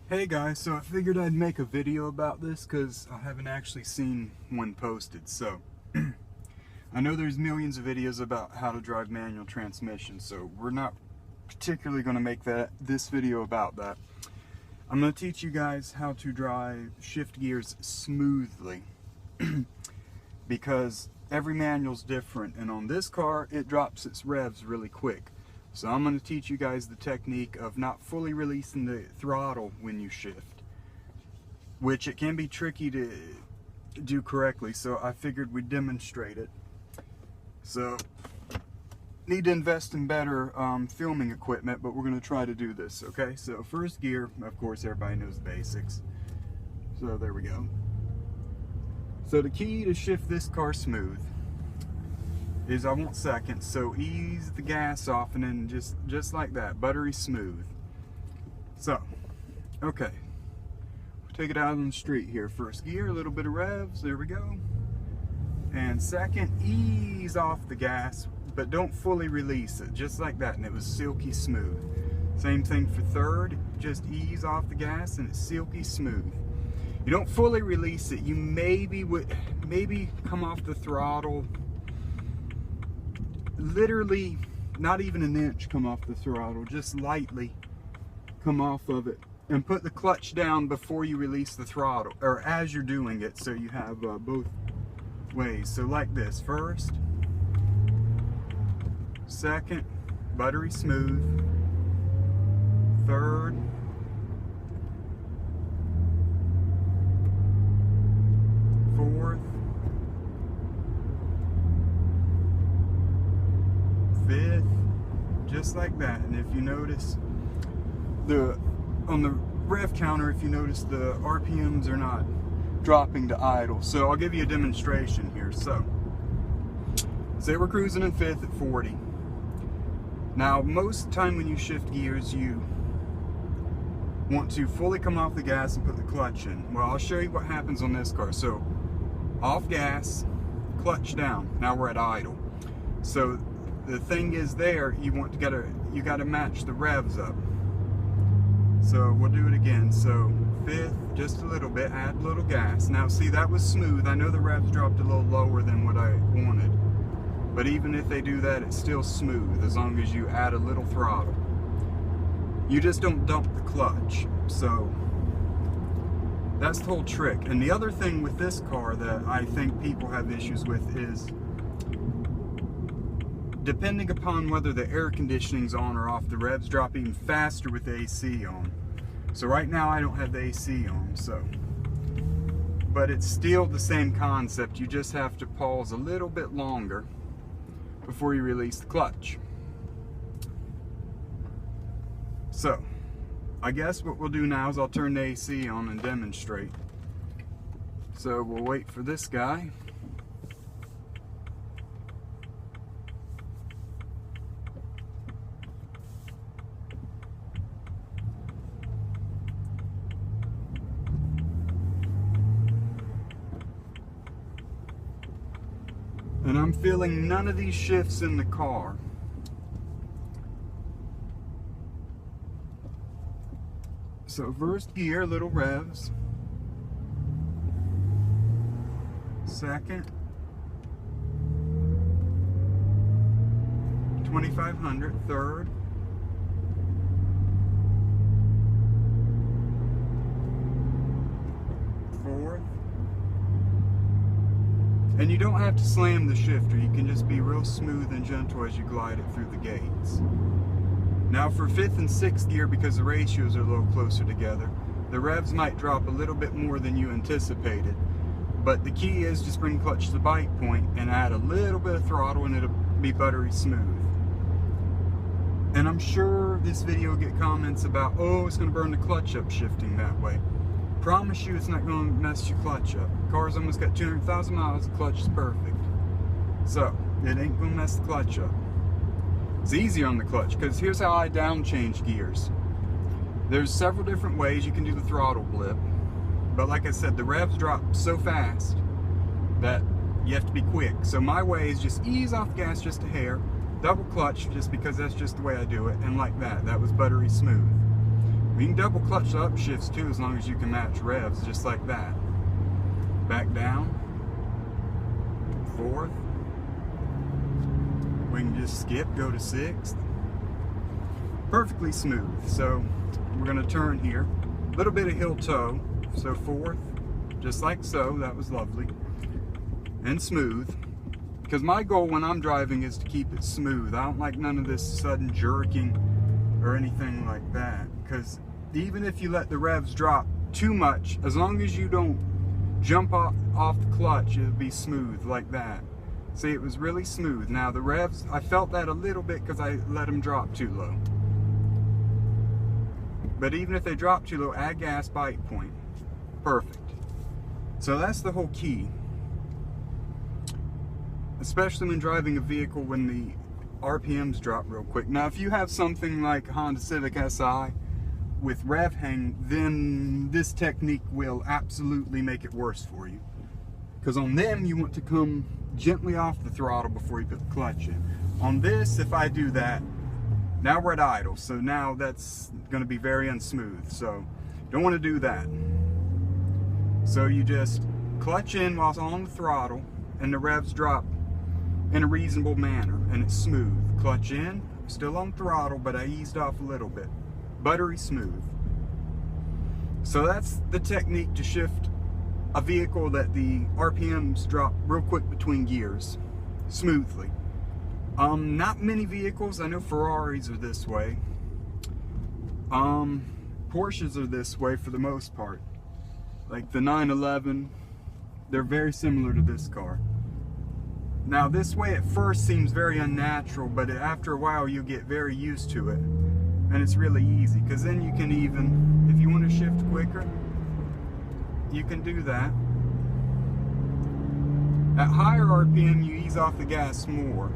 Hey guys, so I figured I'd make a video about this because I haven't actually seen one posted. So I know there's millions of videos about how to drive manual transmission, so we're not particularly going to make this video about that. I'm going to teach you guys how to drive shift gears smoothly because every manual's different, and on this car it drops its revs really quick. So I'm going to teach you guys the technique of not fully releasing the throttle when you shift, which it can be tricky to do correctly, so I figured we'd demonstrate it. So need to invest in better filming equipment, but we're going to try to do this. Okay, so first gear, of course everybody knows the basics, so there we go. So the key to shift this car smooth is I want seconds, so ease the gas off and then just like that, buttery smooth. So, okay, we'll take it out on the street here. First gear, a little bit of revs, there we go. And second, ease off the gas, but don't fully release it, just like that, and it was silky smooth. Same thing for third, just ease off the gas and it's silky smooth. You don't fully release it, you maybe come off the throttle, literally not even an inch come off the throttle, just lightly come off of it, and put the clutch down before you release the throttle, or as you're doing it, so you have both ways. So like this, first, second, buttery smooth, third, fourth, fifth, just like that. And if you notice on the rev counter, if you notice the RPMs are not dropping to idle. So I'll give you a demonstration here. So say we're cruising in fifth at 40. Now most of the time when you shift gears, you want to fully come off the gas and put the clutch in. Well, I'll show you what happens on this car. So off gas, clutch down, now we're at idle. So the thing is there, you got to match the revs up. So we'll do it again. So fifth, just a little bit, add a little gas. Now see, that was smooth. I know the revs dropped a little lower than what I wanted, but even if they do that, it's still smooth as long as you add a little throttle. You just don't dump the clutch. So that's the whole trick. And the other thing with this car that I think people have issues with is, depending upon whether the air conditioning's on or off, the revs drop even faster with the AC on. So right now I don't have the AC on, so, but it's still the same concept. You just have to pause a little bit longer before you release the clutch. So I guess what we'll do now is I'll turn the AC on and demonstrate. So we'll wait for this guy. And I'm feeling none of these shifts in the car. So first gear, little revs. Second, 2500, third. Fourth. And you don't have to slam the shifter, you can just be real smooth and gentle as you glide it through the gates. Now for fifth and sixth gear, because the ratios are a little closer together, the revs might drop a little bit more than you anticipated. But the key is just bring clutch to the bite point and add a little bit of throttle and it'll be buttery smooth. And I'm sure this video will get comments about, oh, it's going to burn the clutch up shifting that way. Promise you it's not going to mess your clutch up. Car's almost got 200,000 miles, the clutch is perfect. So, it ain't going to mess the clutch up. It's easier on the clutch, because here's how I down change gears. There's several different ways you can do the throttle blip. But like I said, the revs drop so fast that you have to be quick. So my way is just ease off the gas just a hair, double clutch just because that's just the way I do it, and like that. That was buttery smooth. You can double clutch the upshifts too, as long as you can match revs, just like that. Back down. Fourth. We can just skip, go to sixth. Perfectly smooth. So we're going to turn here. A little bit of heel toe. So fourth, just like so. That was lovely. And smooth. Because my goal when I'm driving is to keep it smooth. I don't like none of this sudden jerking or anything like that. Because even if you let the revs drop too much, as long as you don't jump off the clutch, it'll be smooth like that. See, it was really smooth. Now the revs, I felt that a little bit because I let them drop too low. But even if they drop too low, add gas, bite point. Perfect. So that's the whole key. Especially when driving a vehicle when the RPMs drop real quick. Now if you have something like a Honda Civic Si with rev hang, then this technique will absolutely make it worse for you. Because on them you want to come gently off the throttle before you put the clutch in. On this, if I do that, now we're at idle, so now that's going to be very unsmooth, so don't want to do that. So you just clutch in while it's on the throttle and the revs drop in a reasonable manner and it's smooth. Clutch in, still on throttle, but I eased off a little bit. Buttery smooth. So that's the technique to shift a vehicle that the RPMs drop real quick between gears smoothly. Not many vehicles, I know Ferraris are this way. Porsches are this way for the most part. Like the 911, they're very similar to this car. Now this way at first seems very unnatural, but after a while you get very used to it. And it's really easy, because then you can even, if you want to shift quicker, you can do that. At higher RPM, you ease off the gas more.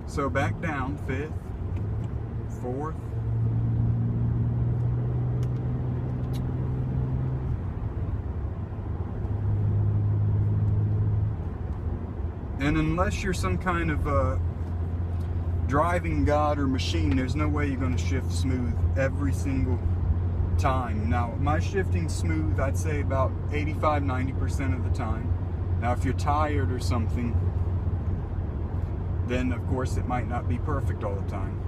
So back down, fifth, fourth. And unless you're some kind of driving god or machine, there's no way you're going to shift smooth every single time. Now, my shifting smooth, I'd say about 85–90% of the time. Now, if you're tired or something, then of course it might not be perfect all the time.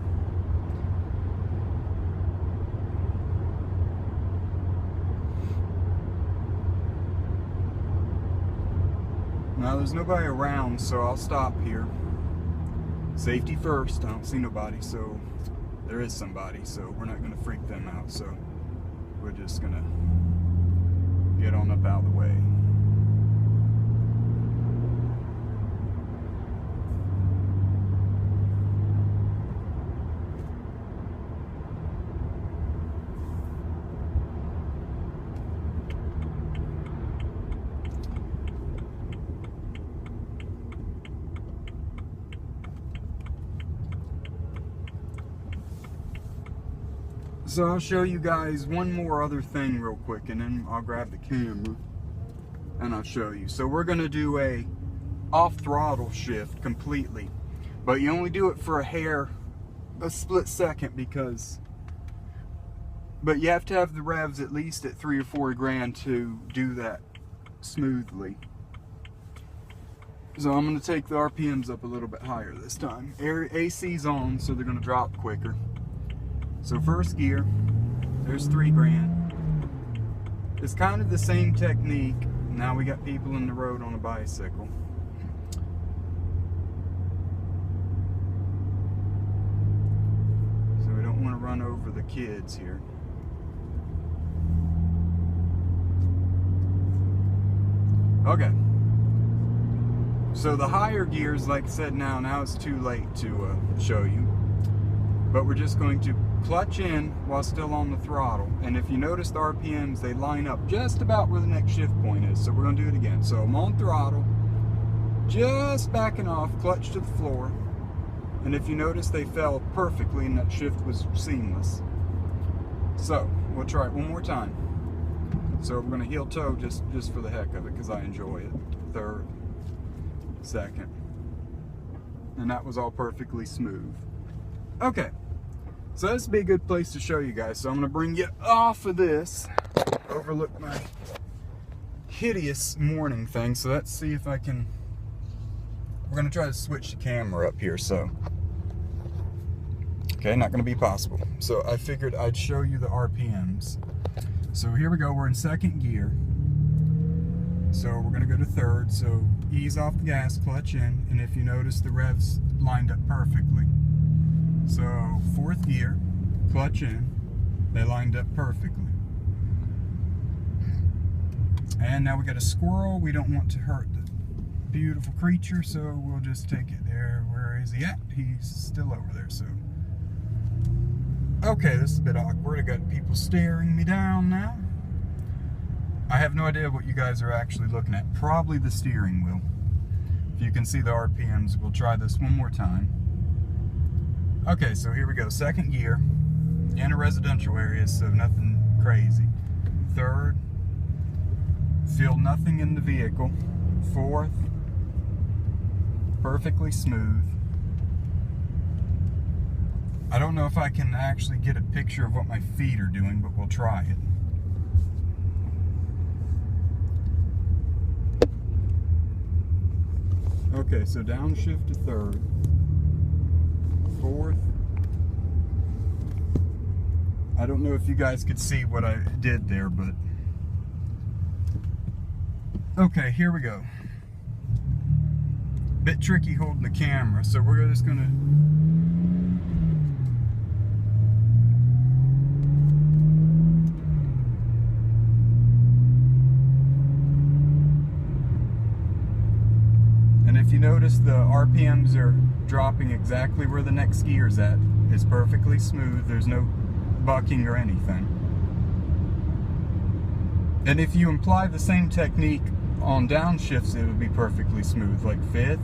Now there's nobody around, so I'll stop here. Safety first. I don't see nobody, so there is somebody, so we're not going to freak them out, so we're just going to get on up out of the way. So I'll show you guys one more other thing real quick, and then I'll grab the camera and I'll show you. So we're going to do a off throttle shift completely, but you only do it for a split second, but you have to have the revs at least at 3 or 4 grand to do that smoothly. So I'm going to take the RPMs up a little bit higher this time. AC's on, so they're going to drop quicker. So first gear, there's 3 grand. It's kind of the same technique. Now we got people in the road on a bicycle. So we don't want to run over the kids here. Okay. So the higher gears, like I said, now it's too late to show you. But we're just going to clutch in while still on the throttle. And if you notice the RPMs, they line up just about where the next shift point is. So we're going to do it again. So I'm on throttle, just backing off, clutch to the floor. And if you notice, they fell perfectly and that shift was seamless. So we'll try it one more time. So we're going to heel toe just for the heck of it, because I enjoy it. Third, second, and that was all perfectly smooth. Okay, so this would be a good place to show you guys. So I'm gonna bring you off of this, overlook my hideous morning thing. So let's see if I can, we're gonna try to switch the camera up here. So, okay, not gonna be possible. So I figured I'd show you the RPMs. So here we go, we're in second gear. So we're gonna go to third, so ease off the gas, clutch in, and if you notice the revs lined up perfectly. So fourth gear, clutch in, they lined up perfectly. And now we got a squirrel, we don't want to hurt the beautiful creature, so we'll just take it there. Where is he at? He's still over there, so. Okay, this is a bit awkward. I got people staring me down now. I have no idea what you guys are actually looking at. Probably the steering wheel. If you can see the RPMs, we'll try this one more time. Okay, so here we go. Second gear, in a residential area, so nothing crazy. Third, feel nothing in the vehicle. Fourth, perfectly smooth. I don't know if I can actually get a picture of what my feet are doing, but we'll try it. Okay, so downshift to third, fourth. I don't know if you guys could see what I did there, but okay, here we go. Bit tricky holding the camera, so we're just gonna if you notice, the RPMs are dropping exactly where the next gear's at. It's perfectly smooth. There's no bucking or anything. And if you apply the same technique on downshifts, it would be perfectly smooth, like fifth,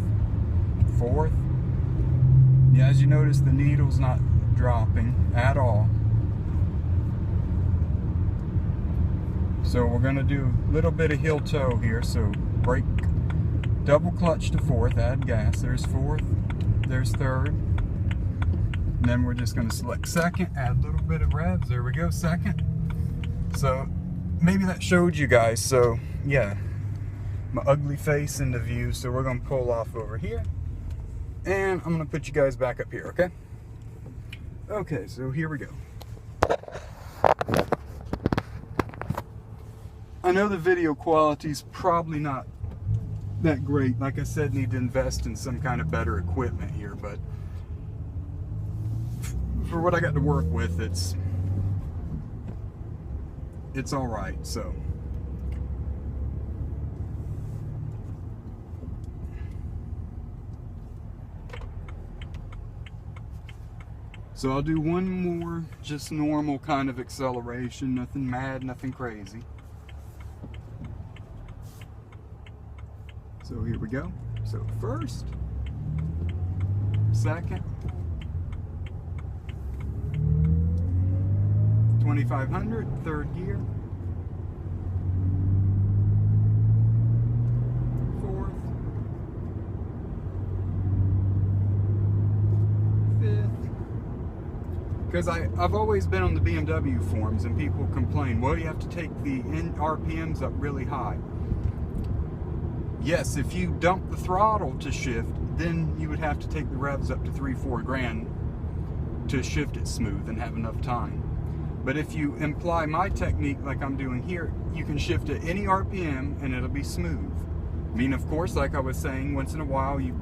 fourth. Yeah, as you notice, the needle's not dropping at all. So we're gonna do a little bit of heel toe here. So brake, double clutch to fourth, add gas. There's fourth, there's third. And then we're just gonna select second, add a little bit of revs. There we go, second. So maybe that showed you guys. So yeah, my ugly face in the view. So we're gonna pull off over here, and I'm gonna put you guys back up here, okay? Okay, so here we go. I know the video quality's probably not that great. Like I said, need to invest in some kind of better equipment here, but for what I got to work with, it's all right. So I'll do one more, just normal kind of acceleration, nothing mad, nothing crazy. So here we go. So first, second, 2500, third gear, fourth, fifth. Because I've always been on the BMW forums and people complain, well, you have to take the RPMs up really high. Yes, if you dump the throttle to shift, then you would have to take the revs up to 3-4 grand to shift it smooth and have enough time. But if you imply my technique like I'm doing here, you can shift at any RPM and it'll be smooth. I mean, of course, like I was saying, once in a while you